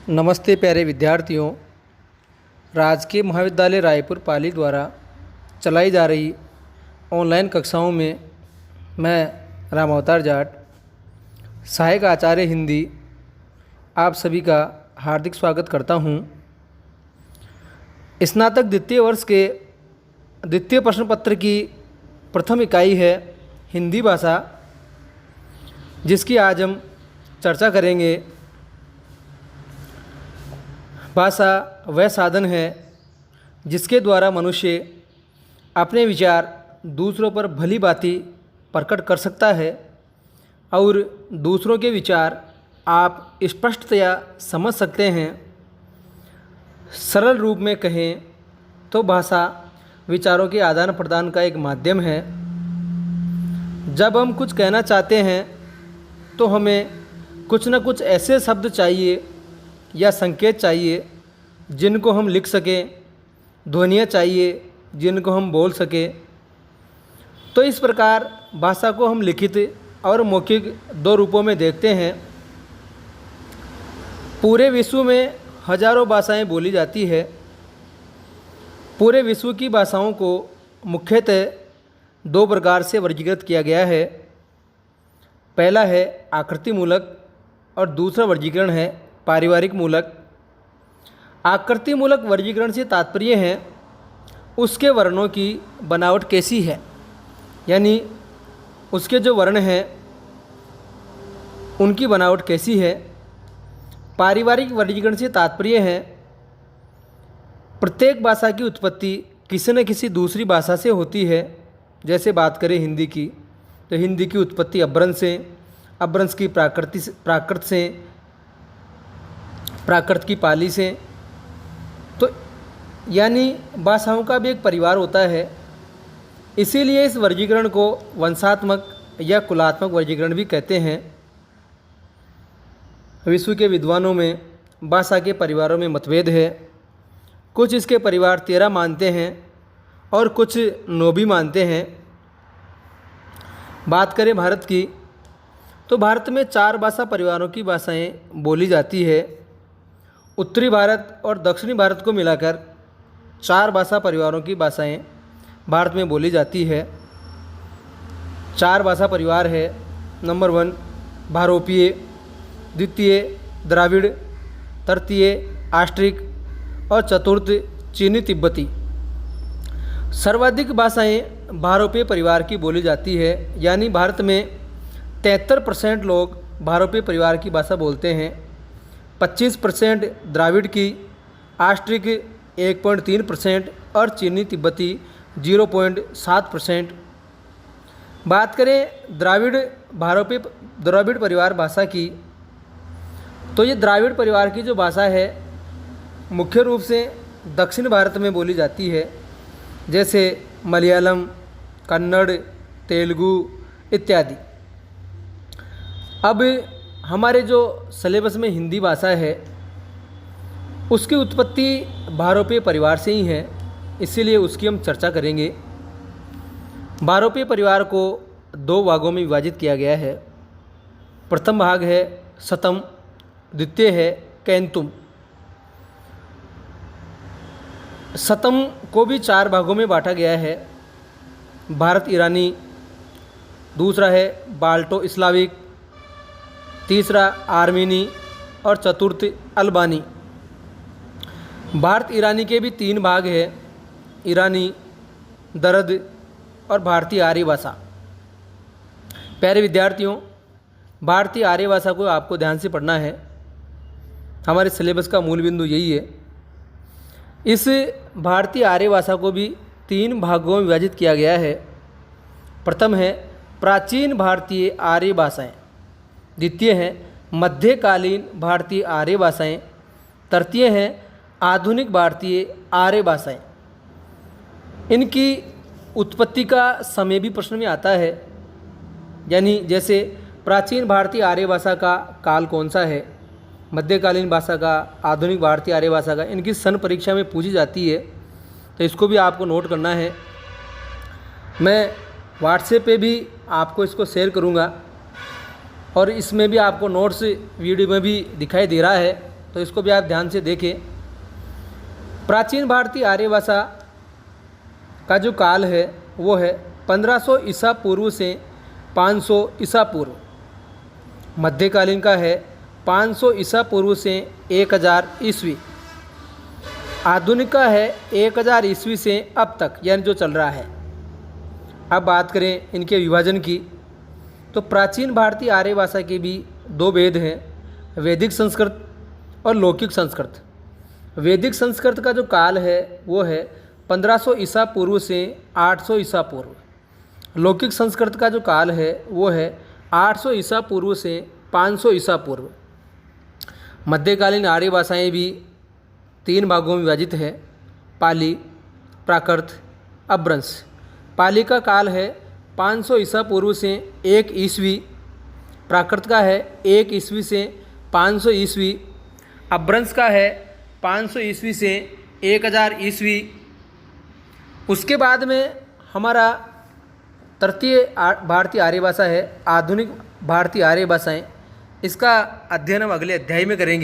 नमस्ते प्यारे विद्यार्थियों। राजकीय महाविद्यालय रायपुर पाली द्वारा चलाई जा रही ऑनलाइन कक्षाओं में मैं राम अवतार जाट, सहायक आचार्य हिंदी, आप सभी का हार्दिक स्वागत करता हूं। स्नातक द्वितीय वर्ष के द्वितीय प्रश्न पत्र की प्रथम इकाई है हिंदी भाषा, जिसकी आज हम चर्चा करेंगे। भाषा वह साधन है जिसके द्वारा मनुष्य अपने विचार दूसरों पर भली भांति प्रकट कर सकता है और दूसरों के विचार आप स्पष्टतया समझ सकते हैं। सरल रूप में कहें तो भाषा विचारों के आदान प्रदान का एक माध्यम है। जब हम कुछ कहना चाहते हैं तो हमें कुछ न कुछ ऐसे शब्द चाहिए या संकेत चाहिए जिनको हम लिख सकें, ध्वनियाँ चाहिए जिनको हम बोल सकें। तो इस प्रकार भाषा को हम लिखित और मौखिक दो रूपों में देखते हैं। पूरे विश्व में हजारों भाषाएं बोली जाती है। पूरे विश्व की भाषाओं को मुख्यतः दो प्रकार से वर्गीकृत किया गया है। पहला है आकृति मूलक और दूसरा वर्गीकरण है पारिवारिक मूलक। आकृति मूलक वर्गीकरण से तात्पर्य है उसके वर्णों की बनावट कैसी है, यानी उसके जो वर्ण हैं उनकी बनावट कैसी है। पारिवारिक वर्गीकरण से तात्पर्य है प्रत्येक भाषा की उत्पत्ति किसी न किसी दूसरी भाषा से होती है। जैसे बात करें हिंदी की, तो हिंदी की उत्पत्ति अभ्रंश से, अभ्रंश की प्राकृत से, प्राकृत की पाली से। तो यानी भाषाओं का भी एक परिवार होता है। इसीलिए इस वर्गीकरण को वंशात्मक या कुलात्मक वर्गीकरण भी कहते हैं। विश्व के विद्वानों में भाषा के परिवारों में मतभेद है। कुछ इसके परिवार 13 मानते हैं और कुछ 9 भी मानते हैं। बात करें भारत की, तो भारत में 4 भाषा परिवारों की भाषाएं बोली जाती है। उत्तरी भारत और दक्षिणी भारत को मिलाकर 4 भाषा परिवारों की भाषाएं भारत में बोली जाती है। 4 भाषा परिवार है। नंबर 1 भारोपीय, द्वितीय द्राविड़, तृतीय आष्ट्रिक और चतुर्थ चीनी तिब्बती। सर्वाधिक भाषाएं भारोपीय परिवार की बोली जाती है, यानी भारत में 73% लोग भारोपीय परिवार की भाषा बोलते हैं। 25% द्राविड़ की, आष्ट्रिक 1.3% और चीनी तिब्बती 0.7%। बात करें द्राविड़ परिवार भाषा की, तो ये द्राविड़ परिवार की जो भाषा है मुख्य रूप से दक्षिण भारत में बोली जाती है, जैसे मलयालम, कन्नड़, तेलुगु इत्यादि। अब हमारे जो सिलेबस में हिंदी भाषा है उसकी उत्पत्ति भारोपीय परिवार से ही है, इसीलिए उसकी हम चर्चा करेंगे। भारोपीय परिवार को 2 भागों में विभाजित किया गया है। प्रथम भाग है शतम, द्वितीय है कैंतुम। शतम को भी 4 भागों में बांटा गया है। भारत ईरानी, दूसरा है बाल्टो स्लाविक, तीसरा आर्मीनी और चतुर्थ अल्बानी। भारत ईरानी के भी 3 भाग हैं, ईरानी, दरद और भारतीय आर्य भाषा। प्यारे विद्यार्थियों, भारतीय आर्य भाषा को आपको ध्यान से पढ़ना है। हमारे सिलेबस का मूल बिंदु यही है। इस भारतीय आर्य भाषा को भी 3 भागों में विभाजित किया गया है। प्रथम है प्राचीन भारतीय आर्य भाषाएं, द्वितीय है मध्यकालीन भारतीय आर्य भाषाएं, तृतीय है आधुनिक भारतीय आर्य भाषाएं। इनकी उत्पत्ति का समय भी प्रश्न में आता है, यानी जैसे प्राचीन भारतीय आर्य भाषा का काल कौन सा है, मध्यकालीन भाषा का, आधुनिक भारतीय आर्य भाषा का, इनकी सन परीक्षा में पूछी जाती है। तो इसको भी आपको नोट करना है। मैं व्हाट्सएप पे भी आपको इसको शेयर करूँगा और इसमें भी आपको नोट्स वीडियो में भी दिखाई दे रहा है। तो इसको भी आप ध्यान से देखें। प्राचीन भारतीय आर्य भाषा का जो काल है वो है 1500 ईसा पूर्व से 500 ईसा पूर्व। मध्यकालीन का है 500 ईसा पूर्व से 1000 ईस्वी। आधुनिक का है 1000 ईस्वी से अब तक, यानी जो चल रहा है। अब बात करें इनके विभाजन की, तो प्राचीन भारतीय आर्य भाषा के भी दो वेद हैं, वैदिक संस्कृत और लौकिक संस्कृत। वैदिक संस्कृत का जो काल है वो है 1500 ईसा पूर्व से 800 ईसा पूर्व। लौकिक संस्कृत का जो काल है वो है 800 ईसा पूर्व से 500 ईसा पूर्व। मध्यकालीन आर्य भाषाएं भी 3 भागों में विभाजित है, पाली, प्राकृत, अपभ्रंश। पाली का काल है 500 ईसा पूर्व से 1 ईस्वी। प्राकृत का है 1 ईस्वी से 500 ईस्वी। अपभ्रंश का है 500 ईस्वी से 1000 ईस्वी। उसके बाद में हमारा तृतीय भारतीय आर्य भाषा है आधुनिक भारतीय आर्य भाषाएं। इसका अध्ययन हम अगले अध्याय में करेंगे।